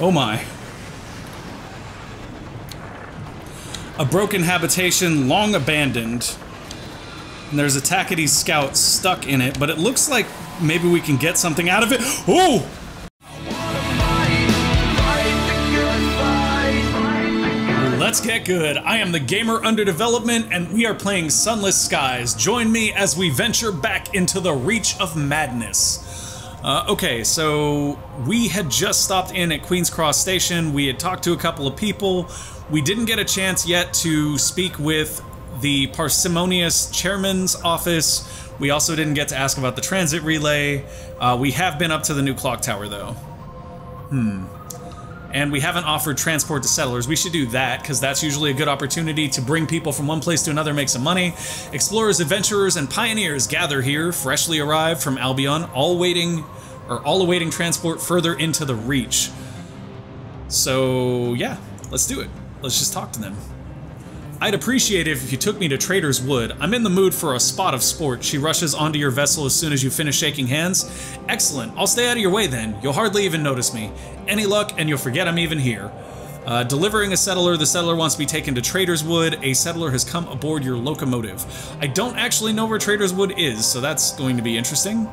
Oh my. A broken habitation long abandoned. And there's a Takati scout stuck in it, but it looks like maybe we can get something out of it. Oh! Let's get good. I am the gamer under development, and we are playing Sunless Skies. Join me as we venture back into the reach of madness. Okay, so we had just stopped in at Queen's Cross Station. We had talked to a couple of people. We didn't get a chance yet to speak with the parsimonious chairman's office. We also didn't get to ask about the transit relay. We have been up to the new clock tower, though. And we haven't offered transport to settlers. We should do that, because that's usually a good opportunity to bring people from one place to another, make some money. Explorers, adventurers, and pioneers gather here, freshly arrived from Albion, all awaiting transport further into the Reach. So, yeah, let's do it. Let's just talk to them. I'd appreciate it if you took me to Trader's Wood. I'm in the mood for a spot of sport. She rushes onto your vessel as soon as you finish shaking hands. Excellent. I'll stay out of your way then. You'll hardly even notice me. Any luck and you'll forget I'm even here. Delivering a settler. The settler wants to be taken to Trader's Wood. A settler has come aboard your locomotive. I don't actually know where Trader's Wood is, so that's going to be interesting.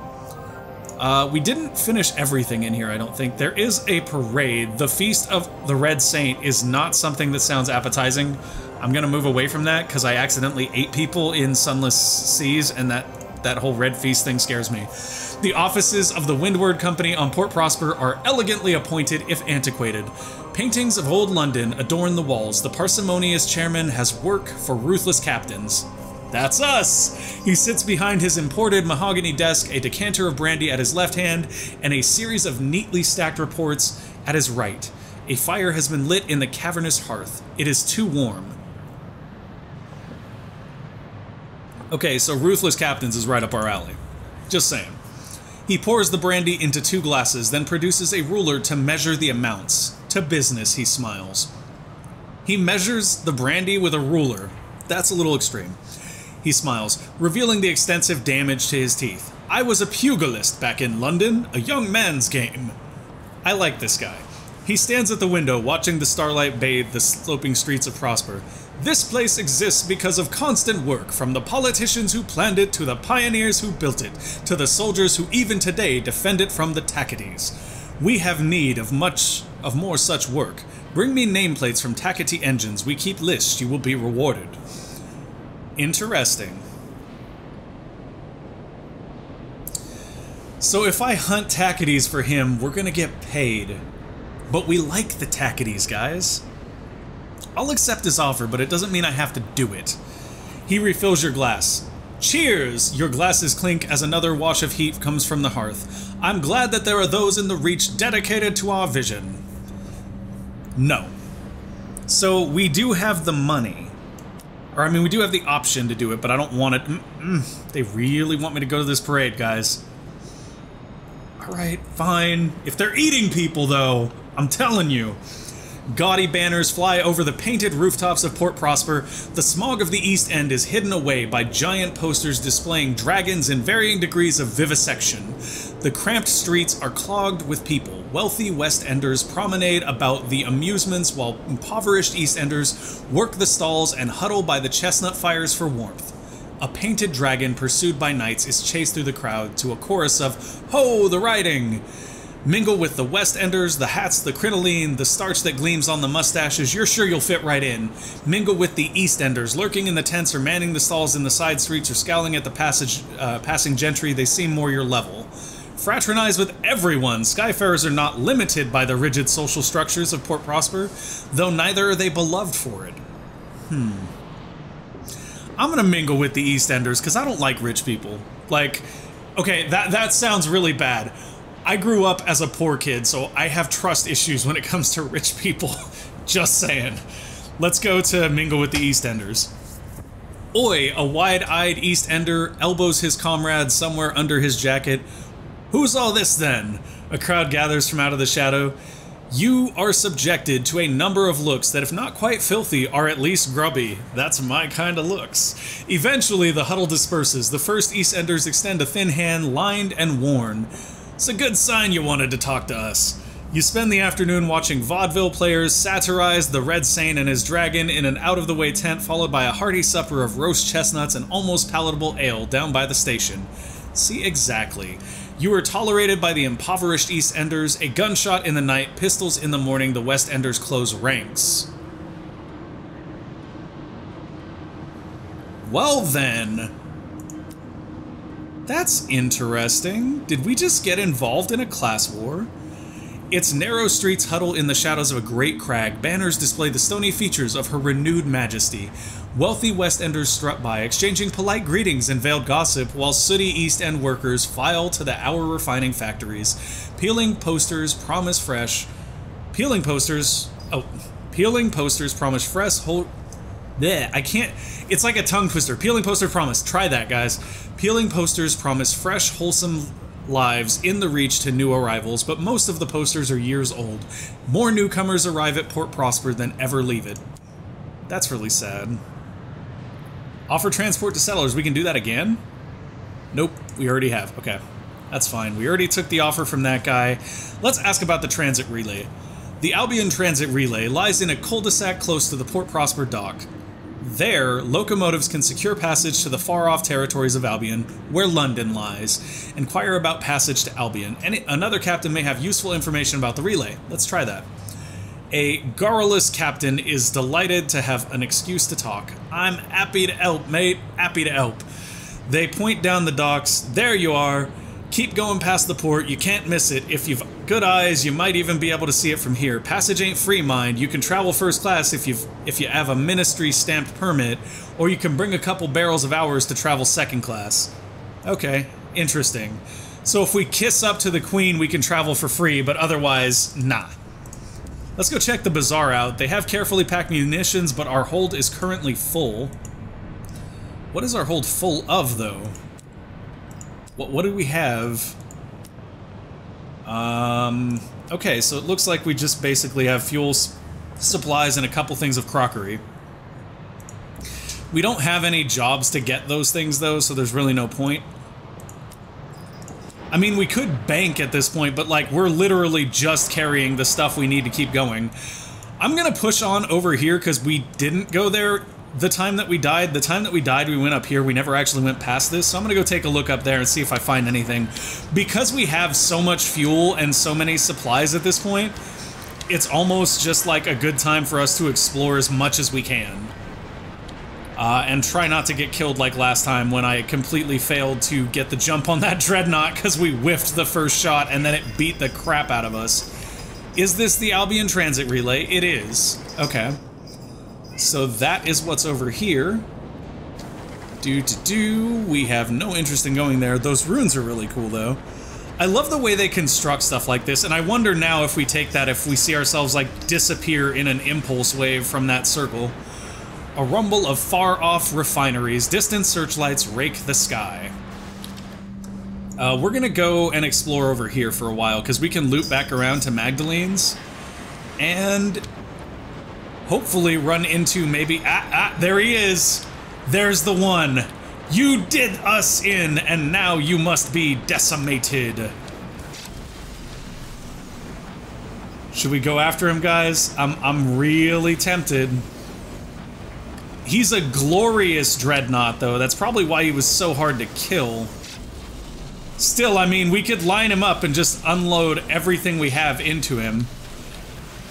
We didn't finish everything in here, I don't think. There is a parade. The Feast of the Red Saint is not something that sounds appetizing. I'm gonna move away from that because I accidentally ate people in Sunless Seas, and that whole Red Feast thing scares me. The offices of the Windward Company on Port Prosper are elegantly appointed, if antiquated. Paintings of old London adorn the walls. The parsimonious chairman has work for ruthless captains. That's us! He sits behind his imported mahogany desk, a decanter of brandy at his left hand, and a series of neatly stacked reports at his right. A fire has been lit in the cavernous hearth. It is too warm. Okay, so Ruthless Captains is right up our alley. Just saying. He pours the brandy into 2 glasses, then produces a ruler to measure the amounts. To business, he smiles. He measures the brandy with a ruler. That's a little extreme. He smiles, revealing the extensive damage to his teeth. I was a pugilist back in London, a young man's game. I like this guy. He stands at the window, watching the starlight bathe the sloping streets of Prosper. This place exists because of constant work, from the politicians who planned it, to the pioneers who built it, to the soldiers who even today defend it from the Takatis. We have need of more such work. Bring me nameplates from Takati engines. We keep lists. You will be rewarded. Interesting. So if I hunt Takatis for him, we're gonna get paid. But we like the Takatis, guys. I'll accept his offer, but it doesn't mean I have to do it. He refills your glass. Cheers! Your glasses clink as another wash of heat comes from the hearth. I'm glad that there are those in the Reach dedicated to our vision. No. So we do have the money. Or, I mean, we do have the option to do it, but I don't want it. They really want me to go to this parade, guys. Alright, fine. If they're eating people, though, I'm telling you. Gaudy banners fly over the painted rooftops of Port Prosper. The smog of the East End is hidden away by giant posters displaying dragons in varying degrees of vivisection. The cramped streets are clogged with people. Wealthy West Enders promenade about the amusements while impoverished East Enders work the stalls and huddle by the chestnut fires for warmth. A painted dragon pursued by knights is chased through the crowd to a chorus of "Ho, the riding!" Mingle with the West Enders, the hats, the crinoline, the starch that gleams on the mustaches. You're sure you'll fit right in. Mingle with the East Enders, lurking in the tents or manning the stalls in the side streets or scowling at the passing gentry. They seem more your level. Fraternize with everyone. Skyfarers are not limited by the rigid social structures of Port Prosper, though neither are they beloved for it. I'm gonna mingle with the East Enders because I don't like rich people. Like, okay, that sounds really bad. I grew up as a poor kid, so I have trust issues when it comes to rich people. Just saying. Let's go to mingle with the East Enders. Oi, a wide-eyed East Ender elbows his comrade somewhere under his jacket. Who's all this then? A crowd gathers from out of the shadow. You are subjected to a number of looks that, if not quite filthy, are at least grubby. That's my kind of looks. Eventually, the huddle disperses. The first East Enders extend a thin hand, lined and worn. It's a good sign you wanted to talk to us. You spend the afternoon watching vaudeville players satirize the Red Saint and his dragon in an out-of-the-way tent, followed by a hearty supper of roast chestnuts and almost palatable ale down by the station. See, exactly. You are tolerated by the impoverished East Enders. A gunshot in the night, pistols in the morning, the West Enders close ranks. Well then... That's interesting. Did we just get involved in a class war? Its narrow streets huddle in the shadows of a great crag. Banners display the stony features of her renewed majesty. Wealthy West Enders strut by, exchanging polite greetings and veiled gossip, while sooty East End workers file to the hour refining factories. Peeling posters promise fresh... Peeling posters promise fresh... Bleh, I can't... It's like a tongue twister. Peeling poster promise. Try that, guys. Peeling posters promise fresh, wholesome lives in the reach to new arrivals, but most of the posters are years old. More newcomers arrive at Port Prosper than ever leave it. That's really sad. Offer transport to settlers. We can do that again? Nope, we already have. Okay, that's fine. We already took the offer from that guy. Let's ask about the transit relay. The Albion Transit Relay lies in a cul-de-sac close to the Port Prosper dock. There, locomotives can secure passage to the far-off territories of Albion, where London lies. Inquire about passage to Albion. Another captain may have useful information about the relay. Let's try that. A garrulous captain is delighted to have an excuse to talk. I'm happy to help, mate. Happy to help. They point down the docks. There you are. Keep going past the port. You can't miss it. If you've good eyes, you might even be able to see it from here. Passage ain't free, mind. You can travel first class if you have a ministry stamped permit, or you can bring a couple barrels of hours to travel second class. Okay, interesting. So if we kiss up to the Queen, we can travel for free, but otherwise, nah. Let's go check the bazaar out. They have carefully packed munitions, but our hold is currently full. What is our hold full of, though? What do we have? Okay, so it looks like we just basically have fuel supplies and a couple things of crockery. We don't have any jobs to get those things, though, so there's really no point. I mean, we could bank at this point, but, like, we're literally just carrying the stuff we need to keep going. I'm gonna push on over here, because we didn't go there the time that we died. The time that we died, we went up here. We never actually went past this, so I'm gonna go take a look up there and see if I find anything. Because we have so much fuel and so many supplies at this point, it's almost just like a good time for us to explore as much as we can. And try not to get killed like last time when I completely failed to get the jump on that Dreadnought because we whiffed the first shot and then it beat the crap out of us. Is this the Albion Transit Relay? It is. Okay. So that is what's over here. We have no interest in going there. Those runes are really cool, though. I love the way they construct stuff like this, and I wonder now if we take that, if we see ourselves, like, disappear in an impulse wave from that circle. A rumble of far-off refineries. Distant searchlights rake the sky. We're gonna go and explore over here for a while, because we can loop back around to Magdalene's. And hopefully run into maybe... there he is! There's the one! You did us in, and now you must be decimated. Should we go after him, guys? I'm really tempted. He's a glorious Dreadnought, though. That's probably why he was so hard to kill. Still, I mean, we could line him up and just unload everything we have into him.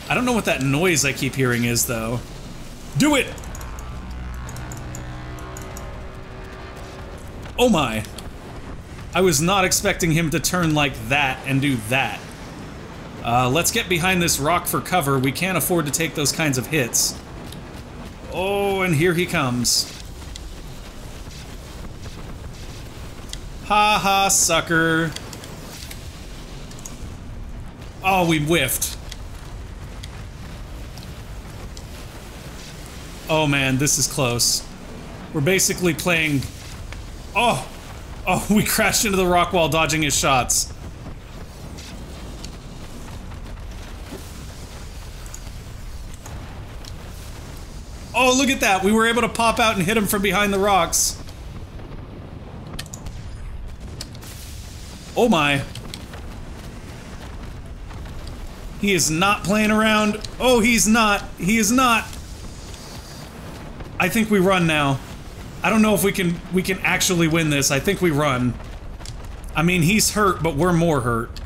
I don't know what that noise I keep hearing is, though. Do it! Oh my. I was not expecting him to turn like that and do that. Let's get behind this rock for cover. We can't afford to take those kinds of hits. Oh, and here he comes. Ha ha, sucker. Oh, we whiffed. Oh man, this is close. We're basically playing... Oh! Oh, we crashed into the rock while dodging his shots. Oh, look at that! We were able to pop out and hit him from behind the rocks. Oh my. He is not playing around. Oh, he's not. He is not. I think we run now. I don't know if we can actually win this. I think we run. I mean, he's hurt, but we're more hurt.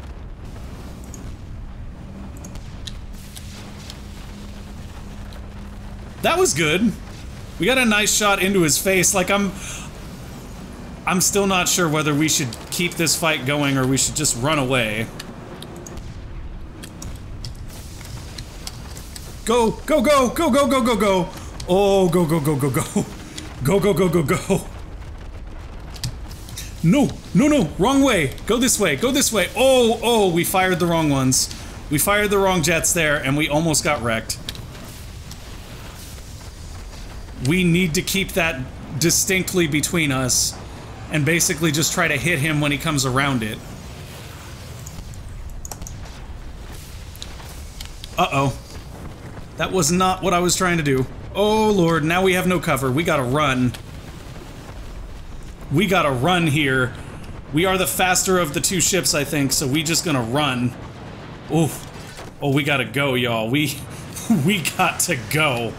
That was good. We got a nice shot into his face. Like, I'm still not sure whether we should keep this fight going or we should just run away. Go, go, go, go, go, go, go, go. Oh, go, go, go, go, go. Go, go, go, go, go. No, no, no, wrong way. Go this way, go this way. Oh, oh, we fired the wrong ones. We fired the wrong jets there, and we almost got wrecked. We need to keep that distinctly between us, and basically just try to hit him when he comes around it. Uh-oh. That was not what I was trying to do. Oh, Lord, now we have no cover. We gotta run. We gotta run here. We are the faster of the two ships, I think, so we just gonna run. Oof. Oh, we gotta go, y'all. We got to go.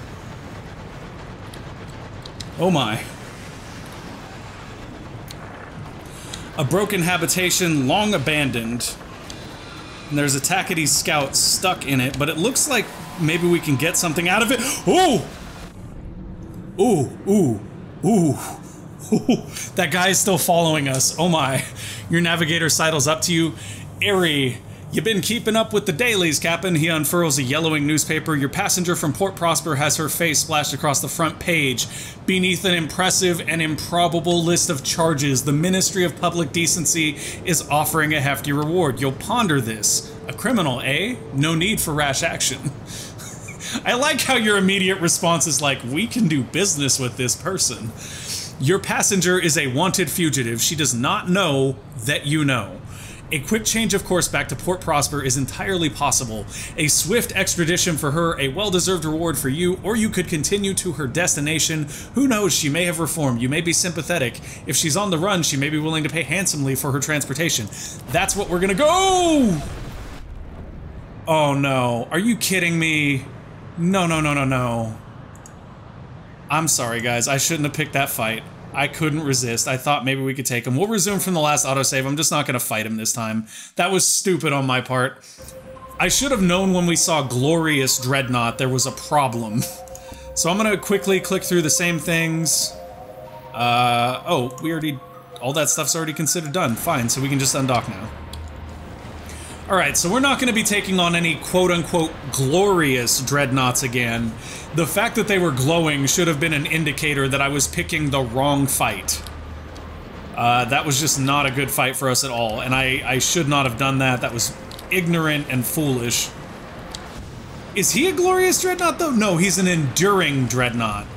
Oh my. A broken habitation long abandoned. And there's a Tackety scout stuck in it, but it looks like maybe we can get something out of it. Oh! Ooh, ooh, ooh. That guy is still following us. Oh my. Your navigator sidles up to you. Airy, you been keeping up with the dailies, Captain. He unfurls a yellowing newspaper. Your passenger from Port Prosper has her face splashed across the front page. Beneath an impressive and improbable list of charges, the Ministry of Public Decency is offering a hefty reward. You'll ponder this. A criminal, eh? No need for rash action. I like how your immediate response is like, we can do business with this person. Your passenger is a wanted fugitive. She does not know that you know. A quick change of course back to Port Prosper is entirely possible. A swift extradition for her, a well-deserved reward for you, or you could continue to her destination. Who knows, she may have reformed. You may be sympathetic. If she's on the run, she may be willing to pay handsomely for her transportation. That's what we're gonna go! Oh no, are you kidding me? No, no, no, no, no. I'm sorry, guys. I shouldn't have picked that fight. I couldn't resist. I thought maybe we could take him. We'll resume from the last autosave. I'm just not going to fight him this time. That was stupid on my part. I should have known when we saw Glorious Dreadnought there was a problem. So I'm going to quickly click through the same things. Oh, we already... all that stuff's already considered done. Fine, so we can just undock now. Alright, so we're not going to be taking on any quote-unquote glorious dreadnoughts again. The fact that they were glowing should have been an indicator that I was picking the wrong fight. That was just not a good fight for us at all, and I should not have done that. That was ignorant and foolish. Is he a glorious dreadnought, though? No, he's an enduring dreadnought.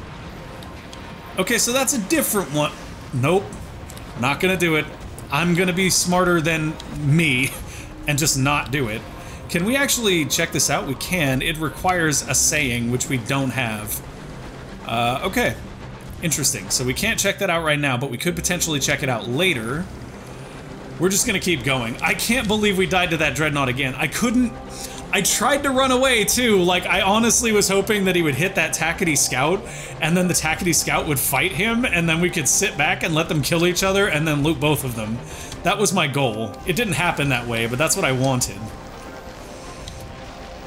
Okay, so that's a different one. Nope. Not gonna do it. I'm gonna be smarter than me. And just not do it. Can we actually check this out? We can. It requires a saying, which we don't have. Okay. Interesting. So we can't check that out right now, but we could potentially check it out later. We're just gonna keep going. I can't believe we died to that dreadnought again. I couldn't... I tried to run away, too. Like, I honestly was hoping that he would hit that Tackety scout, and then the Tackety scout would fight him, and then we could sit back and let them kill each other, and then loot both of them. That was my goal. It didn't happen that way, but that's what I wanted.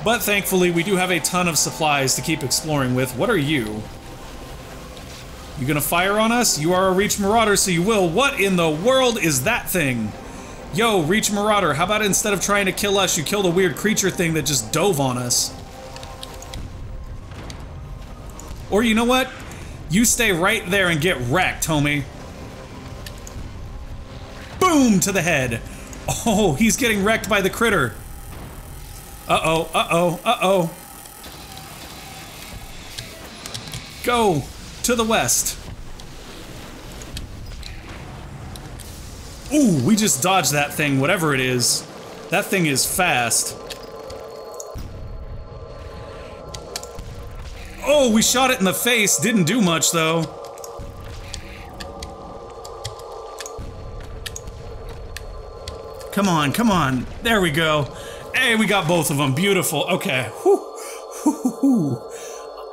But thankfully, we do have a ton of supplies to keep exploring with. What are you? You gonna fire on us? You are a Reach Marauder, so you will. What in the world is that thing? Yo, Reach Marauder, how about instead of trying to kill us, you kill the weird creature thing that just dove on us? Or you know what? You stay right there and get wrecked, homie. Boom! To the head. Oh, he's getting wrecked by the critter. Uh-oh, uh-oh, uh-oh. Go to the west. Ooh, we just dodged that thing, whatever it is. That thing is fast. Oh, we shot it in the face. Didn't do much, though. Come on, come on. There we go. Hey, we got both of them. Beautiful. Okay. Whew. Whew.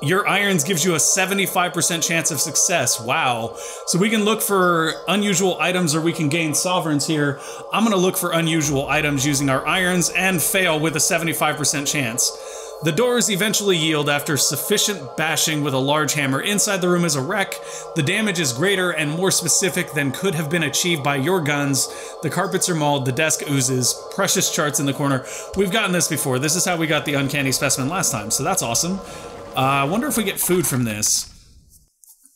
Your irons gives you a 75% chance of success. Wow. So we can look for unusual items or we can gain sovereigns here. I'm going to look for unusual items using our irons and fail with a 75% chance. The doors eventually yield after sufficient bashing with a large hammer. Inside the room is a wreck. The damage is greater and more specific than could have been achieved by your guns. The carpets are mauled, the desk oozes, precious charts in the corner. We've gotten this before. This is how we got the uncanny specimen last time, so that's awesome. I wonder if we get food from this.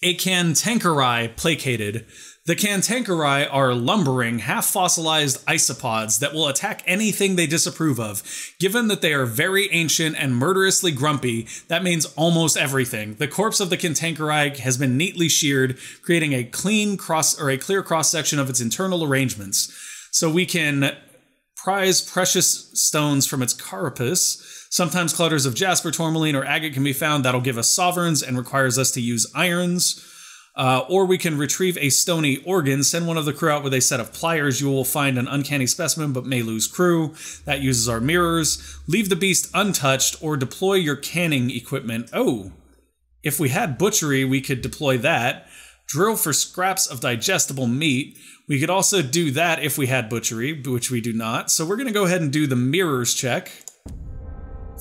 A cantankereye placated. The cantankereye are lumbering, half-fossilized isopods that will attack anything they disapprove of. Given that they are very ancient and murderously grumpy, that means almost everything. The corpse of the cantankereye has been neatly sheared, creating a clear cross-section of its internal arrangements. So we can prize precious stones from its carapace. Sometimes clutters of jasper, tourmaline, or agate can be found. That'll give us sovereigns and requires us to use irons. Or we can retrieve a stony organ, send one of the crew out with a set of pliers. You will find an uncanny specimen, but may lose crew. That uses our mirrors. Leave the beast untouched, or deploy your canning equipment. Oh, if we had butchery, we could deploy that. Drill for scraps of digestible meat. We could also do that if we had butchery, which we do not. So we're going to go ahead and do the mirrors check.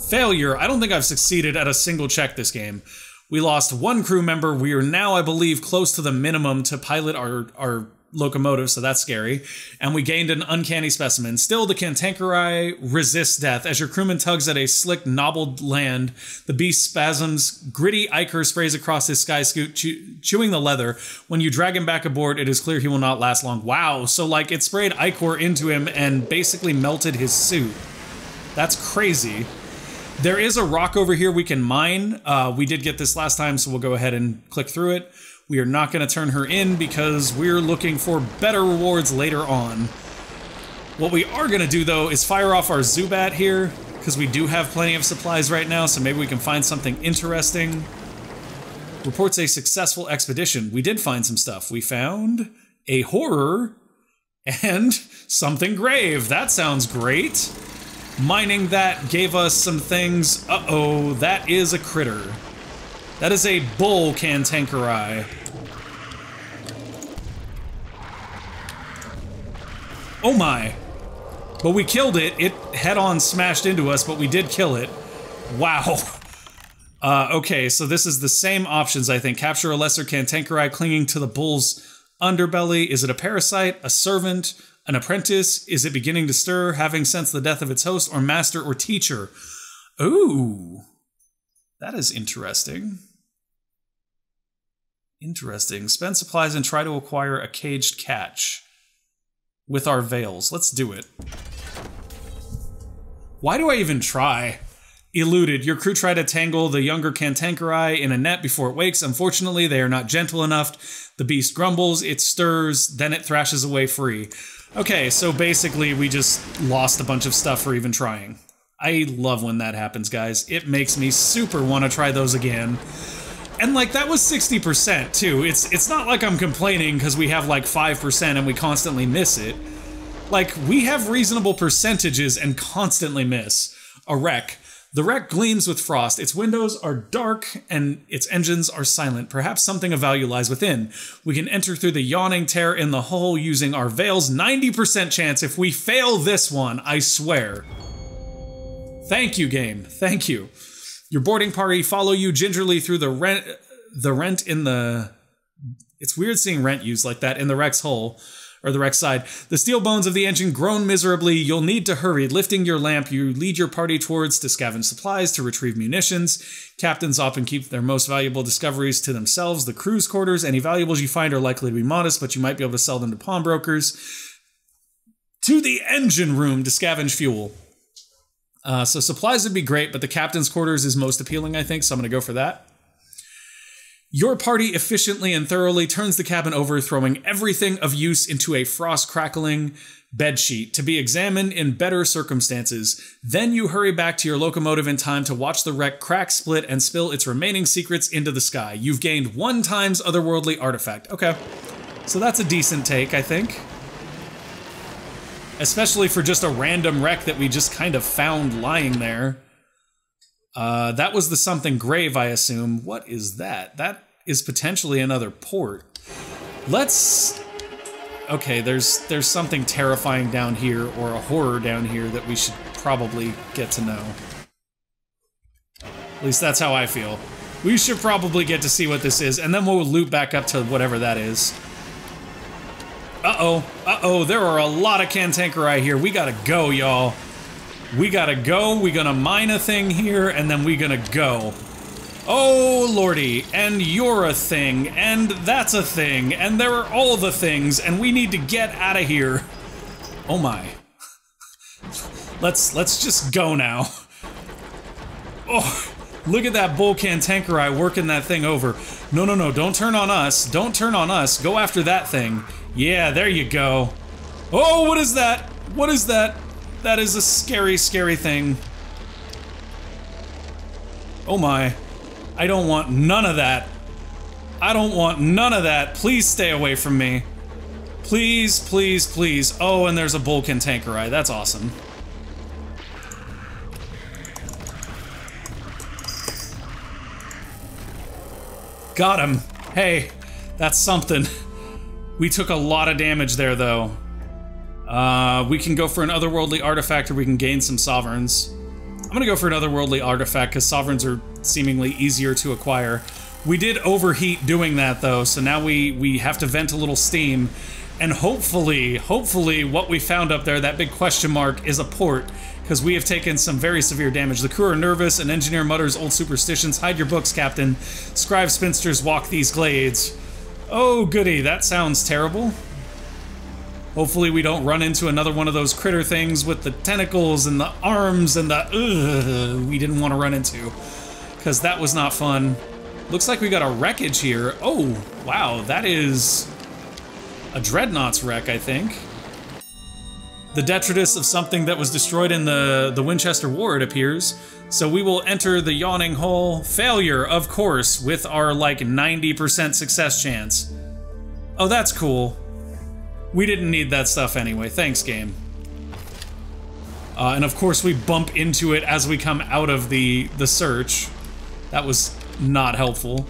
Failure. I don't think I've succeeded at a single check this game. We lost one crew member. We are now, I believe, close to the minimum to pilot our locomotive, so that's scary. And we gained an uncanny specimen. Still, the cantankereye resists death. As your crewman tugs at a slick, knobbled land, the beast spasms. Gritty ichor sprays across his sky scoot, chewing the leather. When you drag him back aboard, it is clear he will not last long. Wow, so like it sprayed ichor into him and basically melted his suit. That's crazy. There is a rock over here we can mine. We did get this last time, so we'll go ahead and click through it. We are not going to turn her in because we're looking for better rewards later on. What we are going to do, though, is fire off our Zubat here, because we do have plenty of supplies right now, so maybe we can find something interesting. Reports a successful expedition. We did find some stuff. We found a horror and something grave. That sounds great. Mining that gave us some things. Uh-oh, that is a critter. That is a bull cantankereye. Oh my. But we killed it. It head-on smashed into us, but we did kill it. Wow. Okay, so this is the same options, I think. Capture a lesser cantankereye clinging to the bull's underbelly. Is it a parasite, a servant, an apprentice? Is it beginning to stir, having sensed the death of its host, or master or teacher? Ooh, that is interesting. Interesting. Spend supplies and try to acquire a caged catch with our veils. Let's do it. Why do I even try? Eluded. Your crew try to tangle the younger cantankereye in a net before it wakes. Unfortunately, they are not gentle enough. The beast grumbles, it stirs, then it thrashes away free. Okay, so basically we just lost a bunch of stuff for even trying. I love when that happens, guys. It makes me super want to try those again. And like, that was 60% too. It's not like I'm complaining because we have like 5% and we constantly miss it. Like, we have reasonable percentages and constantly miss. A wreck. The wreck gleams with frost. Its windows are dark and its engines are silent. Perhaps something of value lies within. We can enter through the yawning tear in the hull using our veils. 90% chance if we fail this one, I swear. Thank you, game. Thank you. Your boarding party follow you gingerly through the rent in the... It's weird seeing rent used like that in the wreck's hull. Or the wreck side. The steel bones of the engine groan miserably. You'll need to hurry. Lifting your lamp, you lead your party towards to scavenge supplies, to retrieve munitions. Captains often keep their most valuable discoveries to themselves. The crew's quarters, any valuables you find are likely to be modest, but you might be able to sell them to pawnbrokers. To the engine room to scavenge fuel. So supplies would be great, but the captain's quarters is most appealing, I think, so I'm going to go for that. Your party efficiently and thoroughly turns the cabin over, throwing everything of use into a frost-crackling bedsheet to be examined in better circumstances. Then you hurry back to your locomotive in time to watch the wreck crack, split, and spill its remaining secrets into the sky. You've gained 1 times otherworldly artifact. Okay, so that's a decent take, I think. especially for just a random wreck that we just kind of found lying there. That was the something grave, I assume. What is that? That is potentially another port. Let's... Okay, there's something terrifying down here, or a horror down here that we should probably get to know. At least that's how I feel. We should probably get to see what this is, and then we'll loop back up to whatever that is. Uh-oh, there are a lot of cantankerite here. We gotta go, y'all. We gotta go, we gonna mine a thing here, and then we gonna go. Oh, lordy, and you're a thing, and that's a thing, and there are all the things, and we need to get out of here. Oh my. Let's just go now. Oh, look at that bull cantankerite working that thing over. No, don't turn on us. Don't turn on us. Go after that thing. Yeah, there you go. Oh, what is that? What is that? That is a scary, scary thing. Oh my. I don't want none of that. I don't want none of that. Please stay away from me. Please, please, please. Oh, and there's a bull cantankerite. That's awesome. Got him. Hey, that's something. We took a lot of damage there, though. We can go for an otherworldly artifact, or we can gain some sovereigns. I'm gonna go for an otherworldly artifact, because sovereigns are seemingly easier to acquire. We did overheat doing that, though, so now we have to vent a little steam. And hopefully what we found up there, that big question mark, is a port, because we have taken some very severe damage. The crew are nervous, an engineer mutters old superstitions. Hide your books, Captain. Scribe spinsters walk these glades. Oh, goody, that sounds terrible. Hopefully we don't run into another one of those critter things with the tentacles and the arms and the we didn't want to run into, because that was not fun. Looks like we got a wreckage here. Oh, wow, that is a Dreadnought's wreck, I think. The detritus of something that was destroyed in the Winchester War, it appears. So we will enter the yawning hole. Failure, of course, with our, like, 90% success chance. Oh, that's cool. We didn't need that stuff anyway. Thanks, game. And of course we bump into it as we come out of the search. That was not helpful.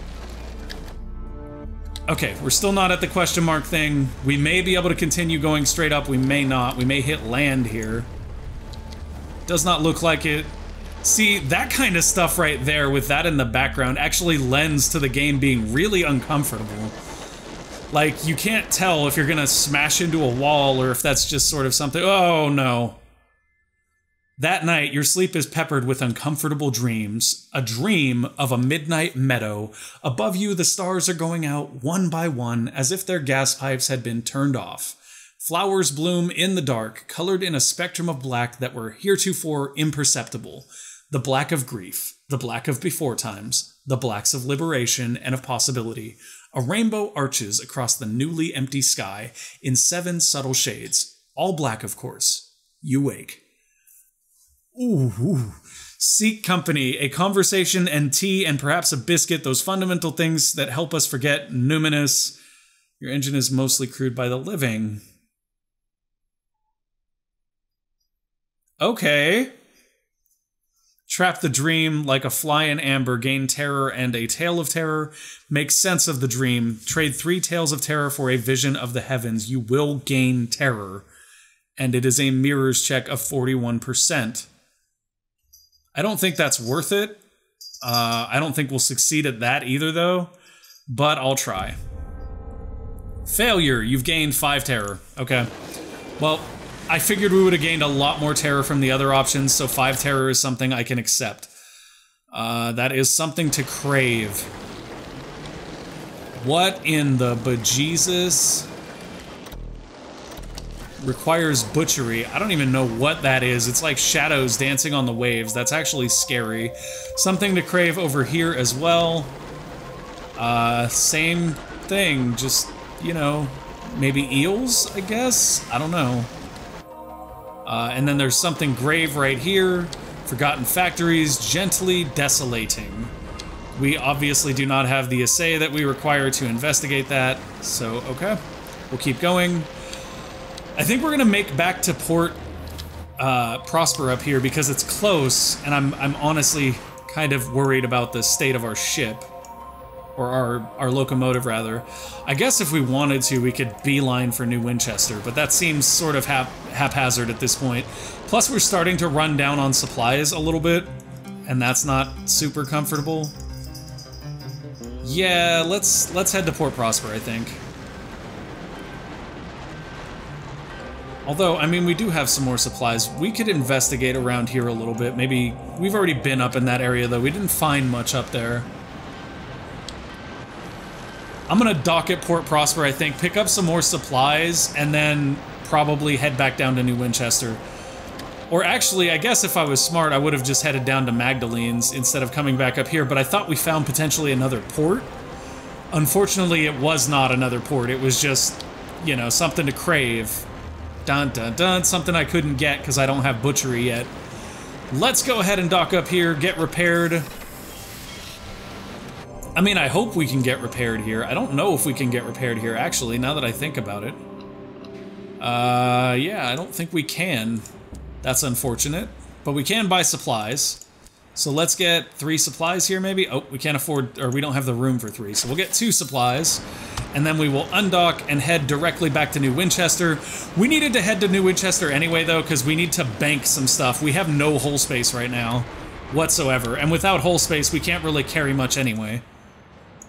Okay, we're still not at the question mark thing. We may be able to continue going straight up. We may not. We may hit land here. Does not look like it. See, that kind of stuff right there with that in the background actually lends to the game being really uncomfortable. Like, you can't tell if you're gonna smash into a wall or if that's just sort of something. Oh, no. That night, your sleep is peppered with uncomfortable dreams. A dream of a midnight meadow. Above you, the stars are going out one by one as if their gas pipes had been turned off. Flowers bloom in the dark, colored in a spectrum of black that were heretofore imperceptible. The black of grief, the black of before times, the blacks of liberation and of possibility. A rainbow arches across the newly empty sky in 7 subtle shades. All black, of course. You wake. Ooh. Seek company, a conversation and tea and perhaps a biscuit, those fundamental things that help us forget numinous. Your engine is mostly crewed by the living. Okay. Trap the dream like a fly in amber, gain terror and a tale of terror. Make sense of the dream. Trade 3 tales of terror for a vision of the heavens. You will gain terror. And it is a mirrors check of 41%. I don't think that's worth it. I don't think we'll succeed at that either, though. But I'll try. Failure. You've gained 5 terror. Okay. Well, I figured we would have gained a lot more terror from the other options, so 5 terror is something I can accept. That is something to crave. What in the bejesus requires butchery? I don't even know what that is. It's like shadows dancing on the waves. That's actually scary. Something to crave over here as well. Same thing, just, you know, maybe eels, I guess? I don't know. And then there's something grave right here. Forgotten factories, gently desolating. We obviously do not have the assay that we require to investigate that, so okay. We'll keep going. I think we're gonna make back to Port Prosper up here because it's close, and I'm honestly kind of worried about the state of our ship. Or our locomotive, rather. I guess if we wanted to, we could beeline for New Winchester, but that seems sort of haphazard at this point. Plus, we're starting to run down on supplies a little bit, and that's not super comfortable. Yeah, let's head to Port Prosper, I think. Although, I mean, we do have some more supplies. We could investigate around here a little bit. Maybe we've already been up in that area, though. We didn't find much up there. I'm gonna dock at Port Prosper, I think, pick up some more supplies, and then probably head back down to New Winchester. Or actually, I guess if I was smart, I would have just headed down to Magdalene's instead of coming back up here, but I thought we found potentially another port. Unfortunately, it was not another port. It was just, you know, something to crave. Dun dun dun, something I couldn't get because I don't have butchery yet. Let's go ahead and dock up here, get repaired. I mean, I hope we can get repaired here. I don't know if we can get repaired here, actually, now that I think about it. Yeah, I don't think we can. That's unfortunate. But we can buy supplies. So let's get 3 supplies here, maybe? Oh, we can't afford, or we don't have the room for 3. So we'll get 2 supplies. And then we will undock and head directly back to New Winchester. We needed to head to New Winchester anyway, though, because we need to bank some stuff. We have no hull space right now, whatsoever. And without hull space, we can't really carry much anyway.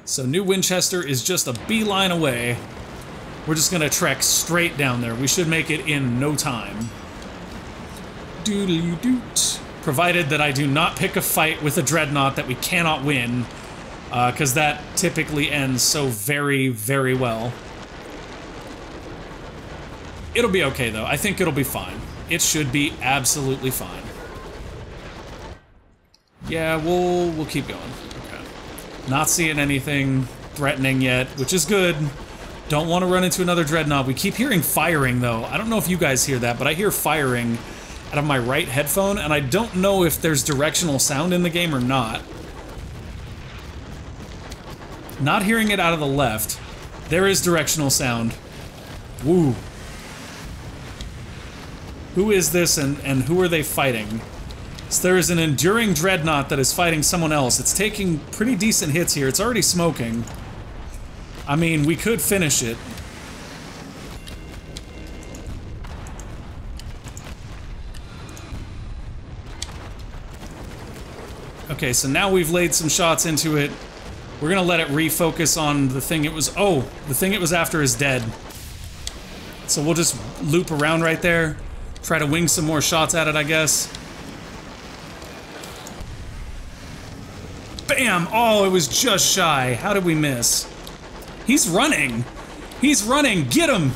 So New Winchester is just a beeline away. We're just gonna trek straight down there. We should make it in no time. Doodly-doot. Provided that I do not pick a fight with a Dreadnought that we cannot win, because that typically ends so very, very well. It'll be okay, though. I think it'll be fine. It should be absolutely fine. Yeah, we'll keep going. Not seeing anything threatening yet, which is good. Don't want to run into another Dreadnought. We keep hearing firing, though. I don't know if you guys hear that, but I hear firing out of my right headphone, and I don't know if there's directional sound in the game or not. Not hearing it out of the left. There is directional sound. Woo. Who is this, and who are they fighting? So there is an enduring Dreadnought that is fighting someone else. It's taking pretty decent hits here. It's already smoking. I mean, we could finish it. Okay, so now we've laid some shots into it. We're gonna let it refocus on the thing it was... Oh, the thing it was after is dead. So we'll just loop around right there. Try to wing some more shots at it, I guess. Bam! Oh, it was just shy. How did we miss? He's running! He's running! Get him!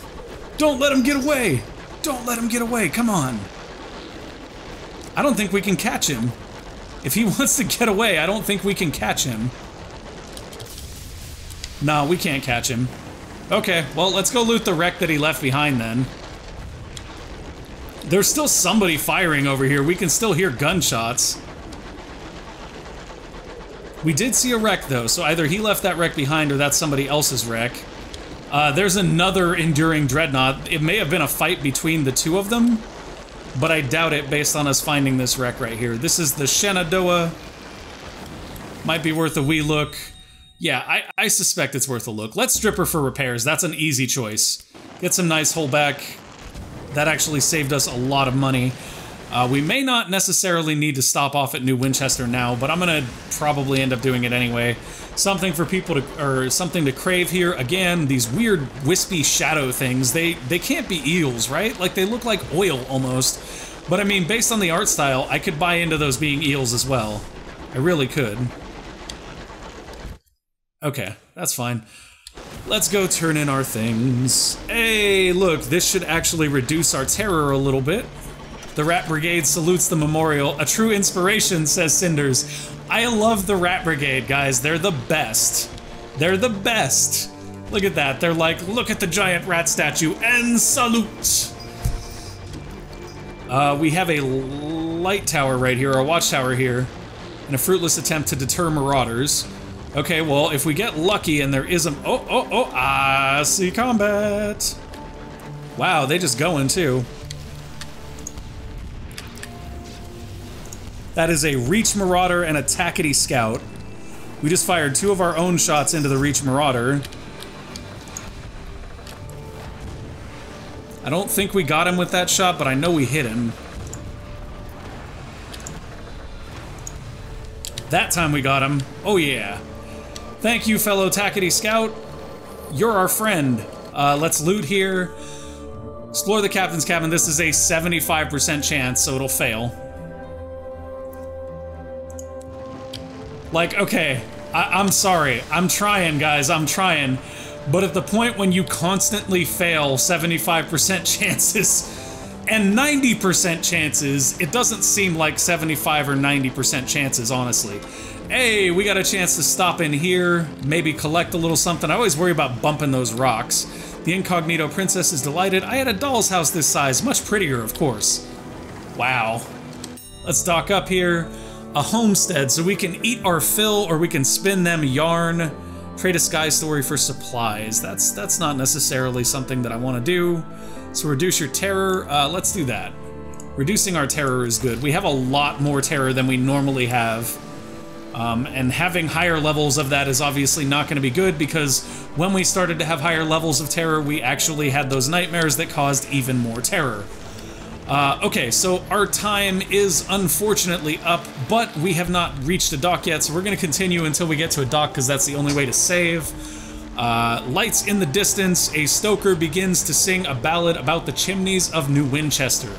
Don't let him get away! Don't let him get away, come on! I don't think we can catch him. If he wants to get away, I don't think we can catch him. No, we can't catch him. Okay, well, let's go loot the wreck that he left behind then. There's still somebody firing over here. We can still hear gunshots. We did see a wreck, though, so either he left that wreck behind or that's somebody else's wreck. There's another enduring Dreadnought. It may have been a fight between the two of them, but I doubt it based on us finding this wreck right here. This is the Shenandoah. Might be worth a wee look. Yeah, I suspect it's worth a look. Let's strip her for repairs. That's an easy choice. Get some nice hull back. That actually saved us a lot of money. We may not necessarily need to stop off at New Winchester now, but I'm gonna probably end up doing it anyway. Something for people to, or something to crave here. Again, these weird wispy shadow things, they can't be eels, right? Like, they look like oil almost. But I mean, based on the art style, I could buy into those being eels as well. I really could. Okay, that's fine. Let's go turn in our things. Hey, look, this should actually reduce our terror a little bit. The Rat Brigade salutes the memorial. A true inspiration, says Cinders. I love the Rat Brigade, guys. They're the best. They're the best. Look at that. They're like, look at the giant rat statue and salute. We have a light tower right here, or a watchtower here, in a fruitless attempt to deter marauders. Okay, well, if we get lucky and there is a... I see combat. Wow, they just going too. That is a Reach Marauder and a Tackety Scout. We just fired 2 of our own shots into the Reach Marauder. I don't think we got him with that shot, but I know we hit him. That time we got him. Oh yeah. Thank you, fellow Tackety Scout. You're our friend. Let's loot here. Explore the captain's cabin. This is a 75% chance, so it'll fail. Like, okay, I'm sorry. I'm trying, guys. I'm trying. But at the point when you constantly fail 75% chances and 90% chances, it doesn't seem like 75 or 90% chances, honestly. Hey, we got a chance to stop in here, maybe collect a little something. I always worry about bumping those rocks. The incognito princess is delighted. I had a doll's house this size, much prettier, of course. Wow. Let's dock up here. A homestead, so we can eat our fill or we can spin them yarn. Trade a sky story for supplies. That's not necessarily something that I want to do. So reduce your terror. Let's do that. Reducing our terror is good. We have a lot more terror than we normally have. And having higher levels of that is obviously not going to be good because when we started to have higher levels of terror, we actually had those nightmares that caused even more terror. Okay, so our time is unfortunately up, but we have not reached a dock yet, so we're going to continue until we get to a dock because that's the only way to save. Lights in the distance, a stoker begins to sing a ballad about the chimneys of New Winchester.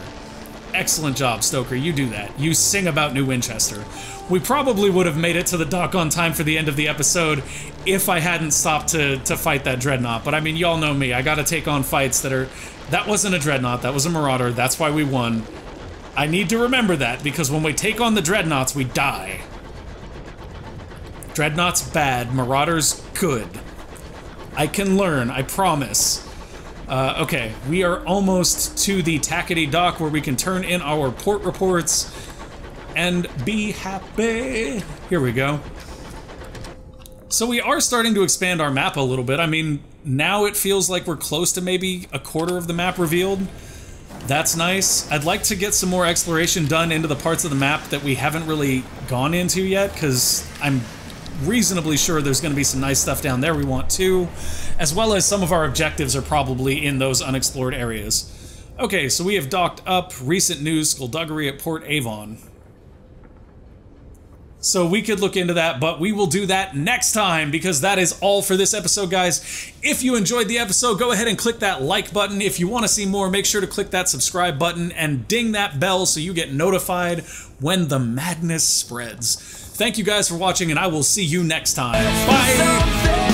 Excellent job, Stoker, you do that. You sing about New Winchester. We probably would have made it to the dock on time for the end of the episode if I hadn't stopped to fight that Dreadnought, but I mean, y'all know me, I gotta take on fights that are... That wasn't a Dreadnought, that was a Marauder, that's why we won. I need to remember that, because when we take on the Dreadnoughts, we die. Dreadnoughts bad, Marauders good. I can learn, I promise. Okay, we are almost to the Tackety dock where we can turn in our port reports and be happy. Here we go. So we are starting to expand our map a little bit. I mean, now it feels like we're close to maybe a quarter of the map revealed. That's nice. I'd like to get some more exploration done into the parts of the map that we haven't really gone into yet, because I'm reasonably sure there's going to be some nice stuff down there we want too, as well as some of our objectives are probably in those unexplored areas. Okay, so we have docked up. Recent news, skullduggery at Port Avon. So we could look into that, but we will do that next time, because that is all for this episode, guys. If you enjoyed the episode, go ahead and click that like button. If you want to see more, make sure to click that subscribe button and ding that bell so you get notified when the madness spreads. Thank you guys for watching, and I will see you next time. Bye!